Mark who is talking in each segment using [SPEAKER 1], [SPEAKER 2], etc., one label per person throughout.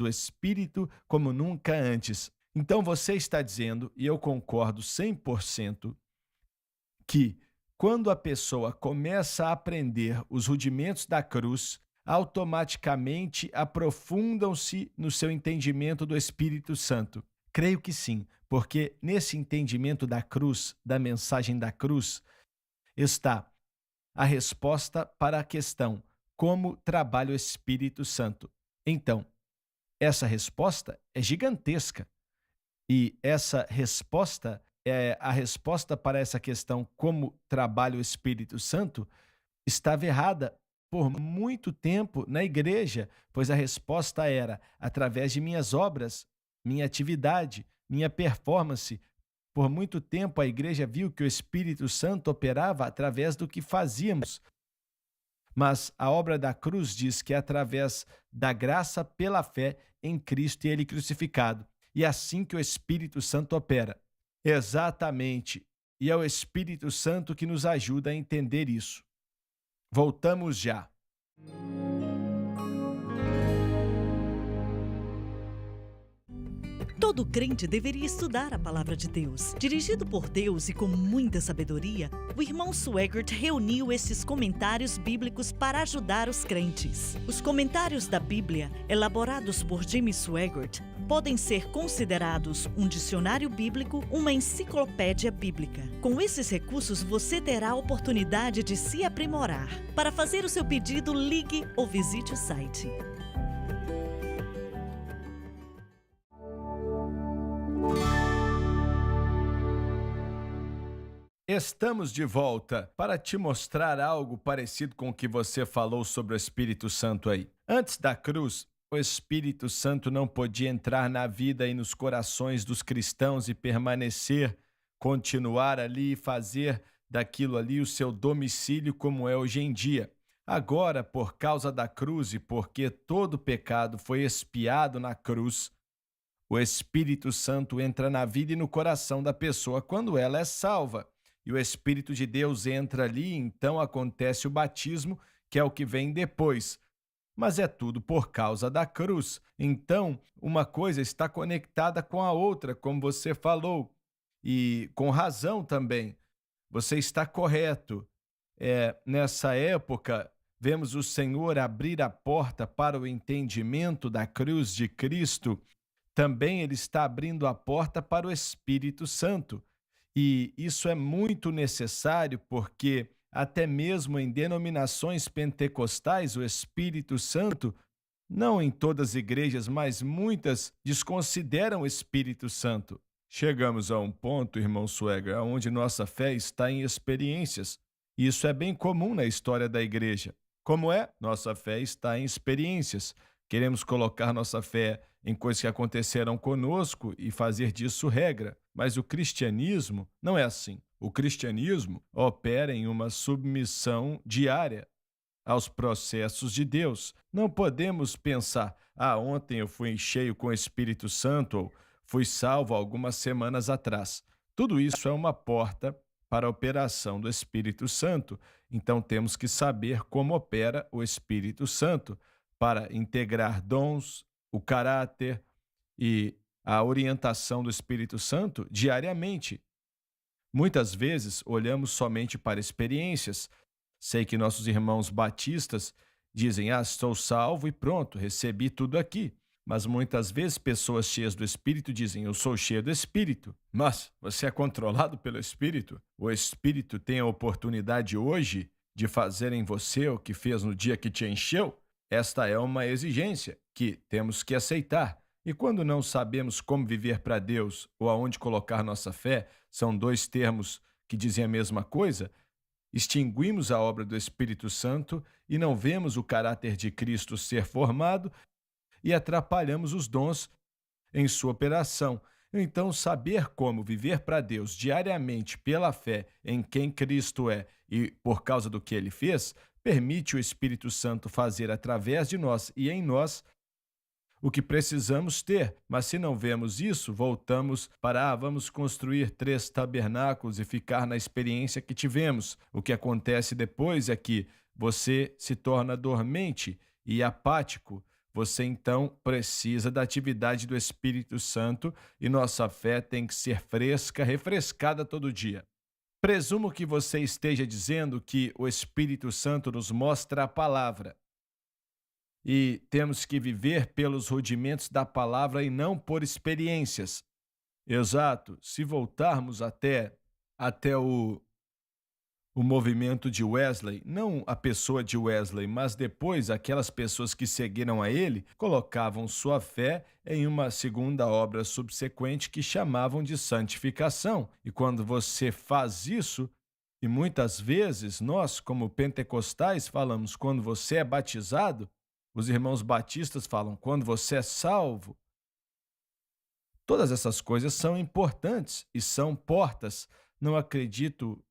[SPEAKER 1] do Espírito como nunca antes. Então você está dizendo, e eu concordo 100%, que quando a pessoa começa a aprender os rudimentos da cruz, automaticamente aprofundam-se no seu entendimento do Espírito Santo. Creio que sim, porque nesse entendimento da cruz, da mensagem da cruz, está a resposta para a questão: como trabalha o Espírito Santo? Então, essa resposta é gigantesca. E essa resposta a resposta para essa questão, como trabalha o Espírito Santo, estava errada por muito tempo na igreja, pois a resposta era através de minhas obras, minha atividade, minha performance. Por muito tempo a igreja viu que o Espírito Santo operava através do que fazíamos, mas a obra da cruz diz que é através da graça pela fé em Cristo e Ele crucificado. E é assim que o Espírito Santo opera. Exatamente. E é o Espírito Santo que nos ajuda a entender isso. Voltamos já.
[SPEAKER 2] Todo crente deveria estudar a palavra de Deus. Dirigido por Deus e com muita sabedoria, o irmão Swaggart reuniu esses comentários bíblicos para ajudar os crentes. Os comentários da Bíblia, elaborados por Jimmy Swaggart, podem ser considerados um dicionário bíblico, uma enciclopédia bíblica. Com esses recursos, você terá a oportunidade de se aprimorar. Para fazer o seu pedido, ligue ou visite o site.
[SPEAKER 1] Estamos de volta para te mostrar algo parecido com o que você falou sobre o Espírito Santo aí. Antes da cruz, o Espírito Santo não podia entrar na vida e nos corações dos cristãos e permanecer, continuar ali e fazer daquilo ali o seu domicílio como é hoje em dia. Agora, por causa da cruz e porque todo pecado foi expiado na cruz, o Espírito Santo entra na vida e no coração da pessoa quando ela é salva. E o Espírito de Deus entra ali, então acontece o batismo, que é o que vem depois. Mas é tudo por causa da cruz. Então, uma coisa está conectada com a outra, como você falou, e com razão também. Você está correto. Nessa época, vemos o Senhor abrir a porta para o entendimento da cruz de Cristo. Também Ele está abrindo a porta para o Espírito Santo. E isso é muito necessário porque, até mesmo em denominações pentecostais, o Espírito Santo, não em todas as igrejas, mas muitas, desconsideram o Espírito Santo. Chegamos a um ponto, irmão Sueger, onde nossa fé está em experiências. Isso é bem comum na história da igreja. Como é? Nossa fé está em experiências. Queremos colocar nossa fé em coisas que aconteceram conosco e fazer disso regra. Mas o cristianismo não é assim. O cristianismo opera em uma submissão diária aos processos de Deus. Não podemos pensar, ontem eu fui cheio com o Espírito Santo ou fui salvo algumas semanas atrás. Tudo isso é uma porta para a operação do Espírito Santo. Então temos que saber como opera o Espírito Santo para integrar dons, o caráter e a orientação do Espírito Santo diariamente. Muitas vezes olhamos somente para experiências. Sei que nossos irmãos batistas dizem, estou salvo e pronto, recebi tudo aqui. Mas muitas vezes pessoas cheias do Espírito dizem, eu sou cheio do Espírito. Mas você é controlado pelo Espírito? O Espírito tem a oportunidade hoje de fazer em você o que fez no dia que te encheu? Esta é uma exigência que temos que aceitar. E quando não sabemos como viver para Deus ou aonde colocar nossa fé, são dois termos que dizem a mesma coisa, extinguimos a obra do Espírito Santo e não vemos o caráter de Cristo ser formado e atrapalhamos os dons em sua operação. Então, saber como viver para Deus diariamente pela fé em quem Cristo é e por causa do que Ele fez, permite o Espírito Santo fazer através de nós e em nós o que precisamos ter. Mas se não vemos isso, voltamos para, vamos construir 3 tabernáculos e ficar na experiência que tivemos. O que acontece depois é que você se torna dormente e apático, você então precisa da atividade do Espírito Santo e nossa fé tem que ser fresca, refrescada todo dia. Presumo que você esteja dizendo que o Espírito Santo nos mostra a palavra e temos que viver pelos rudimentos da palavra e não por experiências. Exato. Se voltarmos até o movimento de Wesley, não a pessoa de Wesley, mas depois aquelas pessoas que seguiram a ele, colocavam sua fé em uma segunda obra subsequente que chamavam de santificação. E quando você faz isso, e muitas vezes nós, como pentecostais, falamos quando você é batizado, os irmãos batistas falam quando você é salvo. Todas essas coisas são importantes e são portas. Não acredito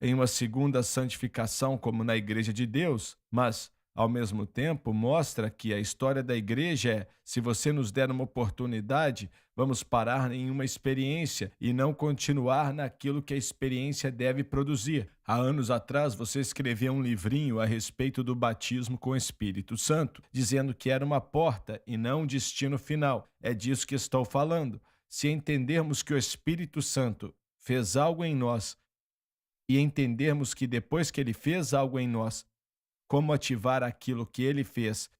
[SPEAKER 1] em uma segunda santificação como na Igreja de Deus, mas, ao mesmo tempo, mostra que a história da igreja é: se você nos der uma oportunidade, vamos parar em uma experiência e não continuar naquilo que a experiência deve produzir. Há anos atrás, você escreveu um livrinho a respeito do batismo com o Espírito Santo, dizendo que era uma porta e não um destino final. É disso que estou falando. Se entendermos que o Espírito Santo fez algo em nós, e entendermos que depois que ele fez algo em nós, como ativar aquilo que ele fez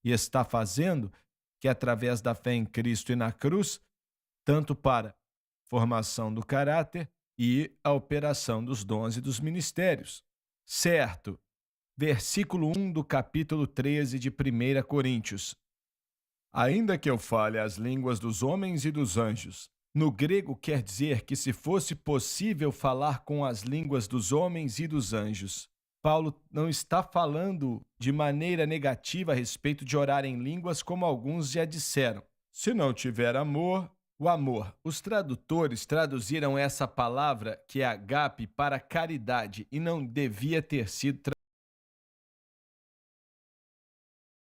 [SPEAKER 1] e está fazendo, que é através da fé em Cristo e na cruz, tanto para formação do caráter e a operação dos dons e dos ministérios. Certo. Versículo 1 do capítulo 13 de 1 Coríntios. Ainda que eu fale as línguas dos homens e dos anjos. No grego quer dizer que se fosse possível falar com as línguas dos homens e dos anjos. Paulo não está falando de maneira negativa a respeito de orar em línguas, como alguns já disseram. Se não tiver amor, o amor. Os tradutores traduziram essa palavra, que é agape, para caridade, e não devia ter sido